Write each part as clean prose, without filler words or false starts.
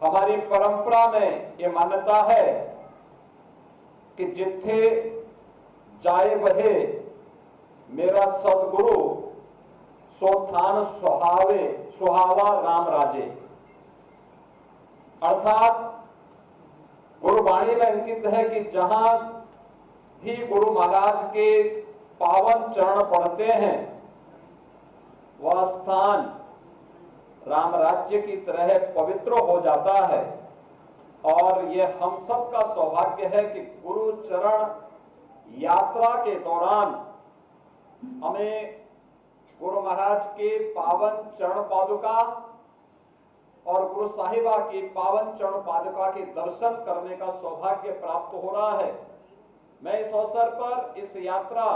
हमारी परंपरा में ये मान्यता है कि जिथे जाए बहे मेरा सदगुरु सो थान सुहावा राम राजे। अर्थात गुरुवाणी में अंकित है कि जहां भी गुरु महाराज के पावन चरण पड़ते हैं वह स्थान राम राज्य की तरह पवित्र हो जाता है। और यह हम सब का सौभाग्य है कि गुरु चरण यात्रा के दौरान हमें गुरु महाराज के पावन चरण पादुका और गुरु साहिबा की पावन चरण पादुका के दर्शन करने का सौभाग्य प्राप्त हो रहा है। मैं इस अवसर पर इस यात्रा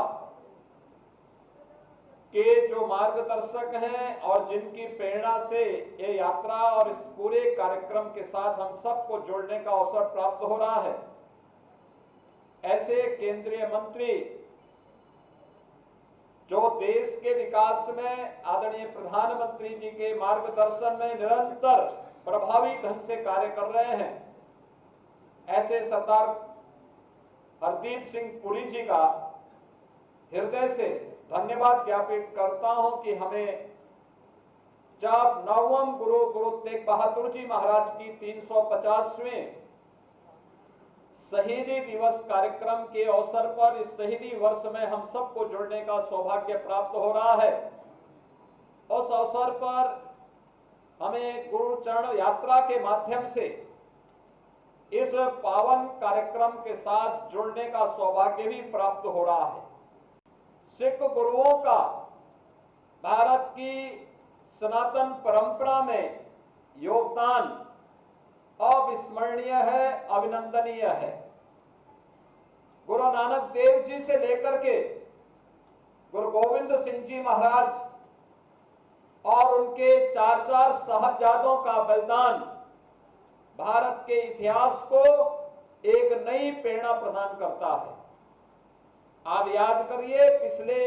के जो मार्गदर्शक हैं और जिनकी प्रेरणा से ये यात्रा और इस पूरे कार्यक्रम के साथ हम सबको जोड़ने का अवसर प्राप्त हो रहा है, ऐसे केंद्रीय मंत्री जो देश के विकास में आदरणीय प्रधानमंत्री जी के मार्गदर्शन में निरंतर प्रभावी ढंग से कार्य कर रहे हैं, ऐसे सरदार हरदीप सिंह पुरी जी का हृदय से धन्यवाद ज्ञापित करता हूं कि हमें जब नवम गुरु तेग बहादुर जी महाराज की 350वें शहीदी दिवस कार्यक्रम के अवसर पर इस शहीदी वर्ष में हम सबको जुड़ने का सौभाग्य प्राप्त हो रहा है। उस अवसर पर हमें गुरु चरण यात्रा के माध्यम से इस पावन कार्यक्रम के साथ जुड़ने का सौभाग्य भी प्राप्त हो रहा है। सिख गुरुओं का भारत की सनातन परंपरा में योगदान अविस्मरणीय है, अभिनंदनीय है। गुरु नानक देव जी से लेकर के गुरु गोविंद सिंह जी महाराज और उनके चार साहबजादों का बलिदान भारत के इतिहास को एक नई प्रेरणा प्रदान करता है। आप याद करिए, पिछले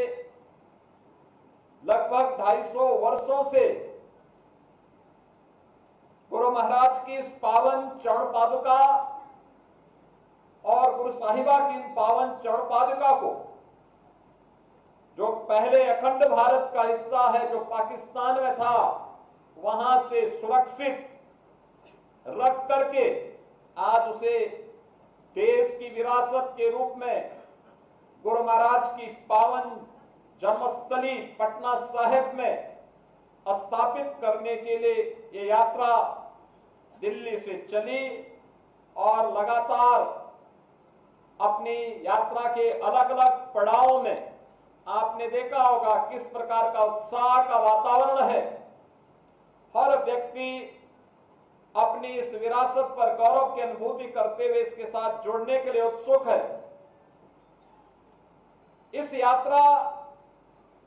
लगभग 250 वर्षों से गुरु महाराज की इस पावन चरण पादुका और गुरु साहिबा की इन पावन चरण पादुका को, जो पहले अखंड भारत का हिस्सा है जो पाकिस्तान में था, वहां से सुरक्षित रख करके आज उसे देश की विरासत के रूप में गुरु महाराज की पावन जन्मस्थली पटना साहिब में स्थापित करने के लिए ये यात्रा दिल्ली से चली और लगातार अपनी यात्रा के अलग अलग पड़ावों में आपने देखा होगा किस प्रकार का उत्साह का वातावरण है। हर व्यक्ति अपनी इस विरासत पर गौरव की अनुभूति करते हुए इसके साथ जुड़ने के लिए उत्सुक है। इस यात्रा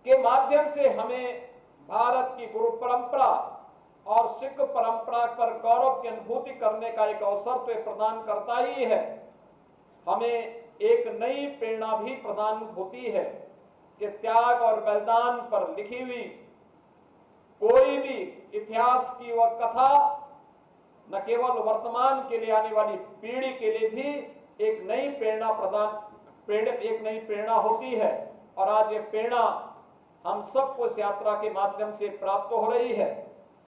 के माध्यम से हमें भारत की गुरु परंपरा और सिख परंपरा पर गौरव की अनुभूति करने का एक अवसर तो प्रदान करता ही है, हमें एक नई प्रेरणा भी प्रदान होती है कि त्याग और बलिदान पर लिखी हुई कोई भी इतिहास की वह कथा न केवल वर्तमान के लिए आने वाली पीढ़ी के लिए भी एक नई प्रेरणा होती है। और आज ये प्रेरणा हम सबको इस यात्रा के माध्यम से प्राप्त हो रही है।